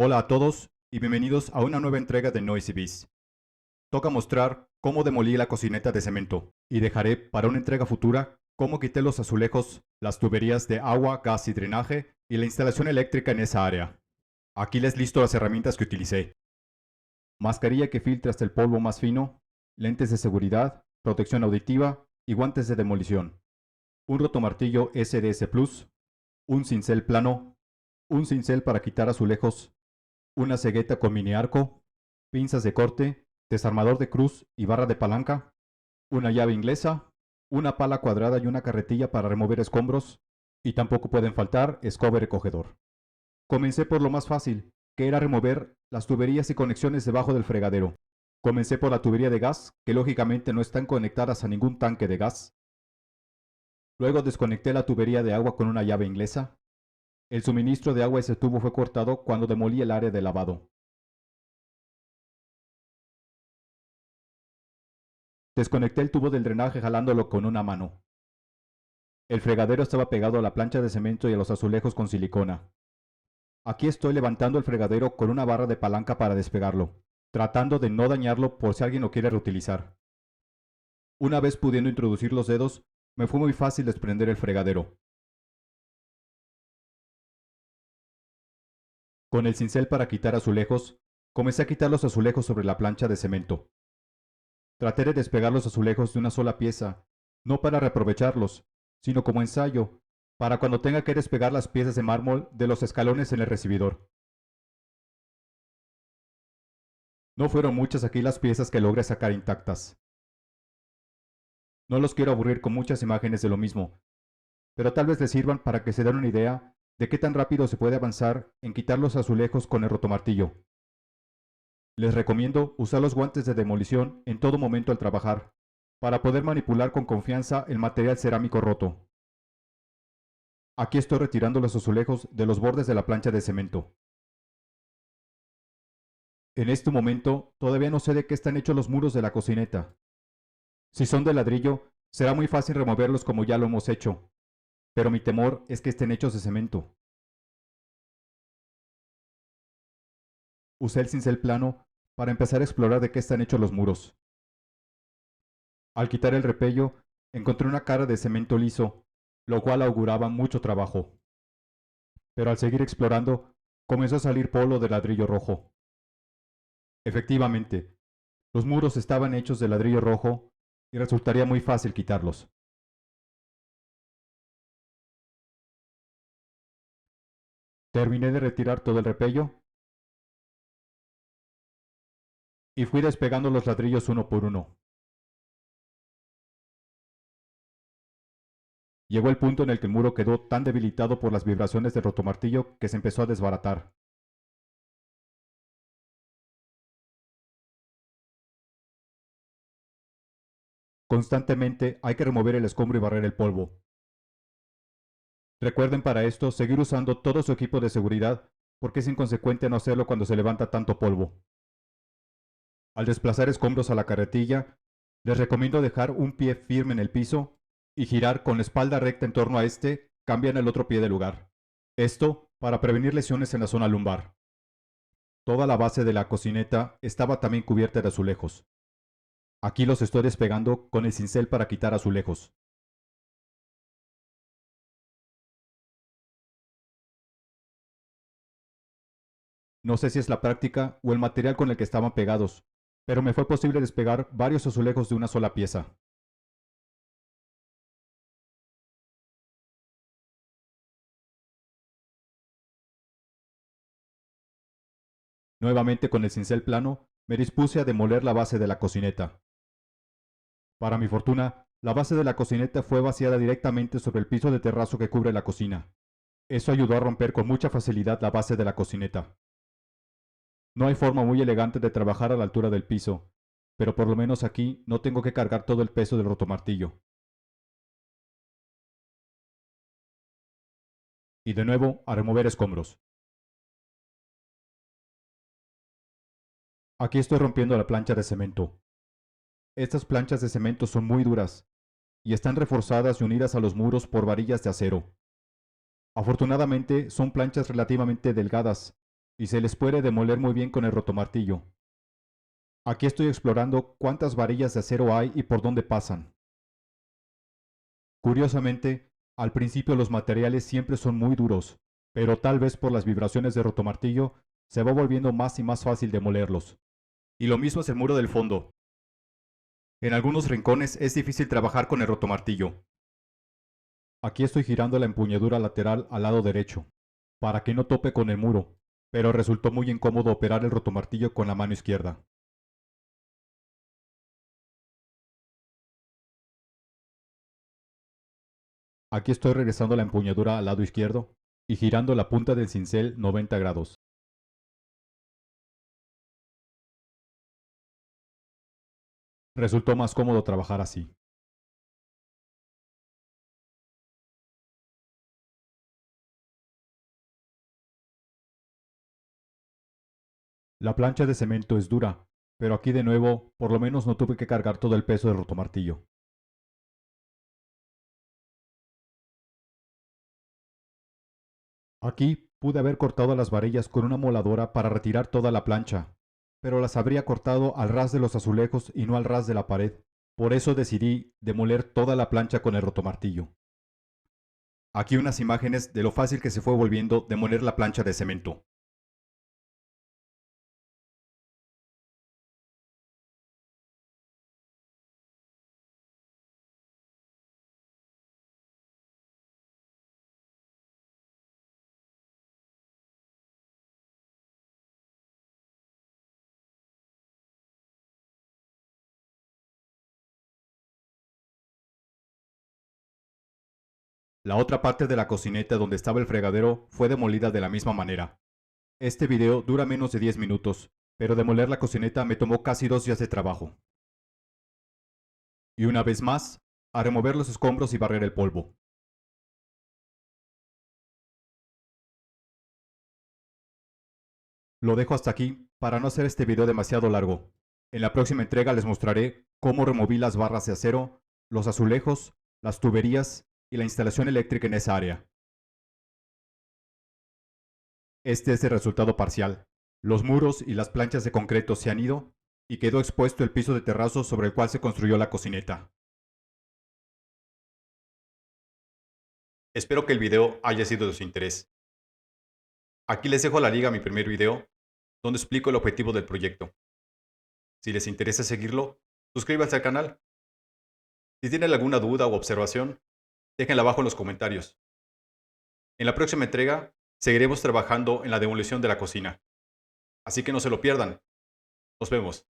Hola a todos y bienvenidos a una nueva entrega de Noisy Biz. Toca mostrar cómo demolí la cocineta de cemento y dejaré para una entrega futura cómo quité los azulejos, las tuberías de agua, gas y drenaje y la instalación eléctrica en esa área. Aquí les listo las herramientas que utilicé. Mascarilla que filtra hasta el polvo más fino, lentes de seguridad, protección auditiva y guantes de demolición. Un rotomartillo SDS Plus, un cincel plano, un cincel para quitar azulejos, una cegueta con mini arco, pinzas de corte, desarmador de cruz y barra de palanca, una llave inglesa, una pala cuadrada y una carretilla para remover escombros, y tampoco pueden faltar escoba y recogedor. Comencé por lo más fácil, que era remover las tuberías y conexiones debajo del fregadero. Comencé por la tubería de gas, que lógicamente no están conectadas a ningún tanque de gas. Luego desconecté la tubería de agua con una llave inglesa. El suministro de agua a ese tubo fue cortado cuando demolí el área de lavado. Desconecté el tubo del drenaje jalándolo con una mano. El fregadero estaba pegado a la plancha de cemento y a los azulejos con silicona. Aquí estoy levantando el fregadero con una barra de palanca para despegarlo, tratando de no dañarlo por si alguien lo quiere reutilizar. Una vez pudiendo introducir los dedos, me fue muy fácil desprender el fregadero. Con el cincel para quitar azulejos, comencé a quitar los azulejos sobre la plancha de cemento. Traté de despegar los azulejos de una sola pieza, no para reaprovecharlos, sino como ensayo, para cuando tenga que despegar las piezas de mármol de los escalones en el recibidor. No fueron muchas aquí las piezas que logré sacar intactas. No los quiero aburrir con muchas imágenes de lo mismo, pero tal vez les sirvan para que se den una idea de qué tan rápido se puede avanzar en quitar los azulejos con el rotomartillo. Les recomiendo usar los guantes de demolición en todo momento al trabajar, para poder manipular con confianza el material cerámico roto. Aquí estoy retirando los azulejos de los bordes de la plancha de cemento. En este momento todavía no sé de qué están hechos los muros de la cocineta. Si son de ladrillo, será muy fácil removerlos como ya lo hemos hecho, pero mi temor es que estén hechos de cemento. Usé el cincel plano para empezar a explorar de qué están hechos los muros. Al quitar el repello, encontré una cara de cemento liso, lo cual auguraba mucho trabajo. Pero al seguir explorando, comenzó a salir polvo de ladrillo rojo. Efectivamente, los muros estaban hechos de ladrillo rojo y resultaría muy fácil quitarlos. Terminé de retirar todo el repello y fui despegando los ladrillos uno por uno. Llegó el punto en el que el muro quedó tan debilitado por las vibraciones del rotomartillo que se empezó a desbaratar. Constantemente hay que remover el escombro y barrer el polvo. Recuerden para esto seguir usando todo su equipo de seguridad porque es inconsecuente no hacerlo cuando se levanta tanto polvo. Al desplazar escombros a la carretilla, les recomiendo dejar un pie firme en el piso y girar con la espalda recta en torno a este, cambian el otro pie de lugar. Esto para prevenir lesiones en la zona lumbar. Toda la base de la cocineta estaba también cubierta de azulejos. Aquí los estoy despegando con el cincel para quitar azulejos. No sé si es la práctica o el material con el que estaban pegados, pero me fue posible despegar varios azulejos de una sola pieza. Nuevamente con el cincel plano, me dispuse a demoler la base de la cocineta. Para mi fortuna, la base de la cocineta fue vaciada directamente sobre el piso de terrazo que cubre la cocina. Eso ayudó a romper con mucha facilidad la base de la cocineta. No hay forma muy elegante de trabajar a la altura del piso, pero por lo menos aquí no tengo que cargar todo el peso del rotomartillo. Y de nuevo a remover escombros. Aquí estoy rompiendo la plancha de cemento. Estas planchas de cemento son muy duras y están reforzadas y unidas a los muros por varillas de acero. Afortunadamente son planchas relativamente delgadas y se les puede demoler muy bien con el rotomartillo. Aquí estoy explorando cuántas varillas de acero hay y por dónde pasan. Curiosamente, al principio los materiales siempre son muy duros, pero tal vez por las vibraciones de rotomartillo se va volviendo más y más fácil demolerlos. Y lo mismo es el muro del fondo. En algunos rincones es difícil trabajar con el rotomartillo. Aquí estoy girando la empuñadura lateral al lado derecho, para que no tope con el muro, pero resultó muy incómodo operar el rotomartillo con la mano izquierda. Aquí estoy regresando la empuñadura al lado izquierdo y girando la punta del cincel 90 grados. Resultó más cómodo trabajar así. La plancha de cemento es dura, pero aquí de nuevo, por lo menos no tuve que cargar todo el peso del rotomartillo. Aquí pude haber cortado las varillas con una moladora para retirar toda la plancha, pero las habría cortado al ras de los azulejos y no al ras de la pared. Por eso decidí demoler toda la plancha con el rotomartillo. Aquí unas imágenes de lo fácil que se fue volviendo demoler la plancha de cemento. La otra parte de la cocineta donde estaba el fregadero fue demolida de la misma manera. Este video dura menos de 10 minutos, pero demoler la cocineta me tomó casi 2 días de trabajo. Y una vez más, a remover los escombros y barrer el polvo. Lo dejo hasta aquí para no hacer este video demasiado largo. En la próxima entrega les mostraré cómo removí las barras de acero, los azulejos, las tuberías y la instalación eléctrica en esa área. Este es el resultado parcial. Los muros y las planchas de concreto se han ido y quedó expuesto el piso de terrazo sobre el cual se construyó la cocineta. Espero que el video haya sido de su interés. Aquí les dejo la liga a mi primer video, donde explico el objetivo del proyecto. Si les interesa seguirlo, suscríbanse al canal. Si tienen alguna duda o observación, déjenla abajo en los comentarios. En la próxima entrega, seguiremos trabajando en la demolición de la cocina. Así que no se lo pierdan. Nos vemos.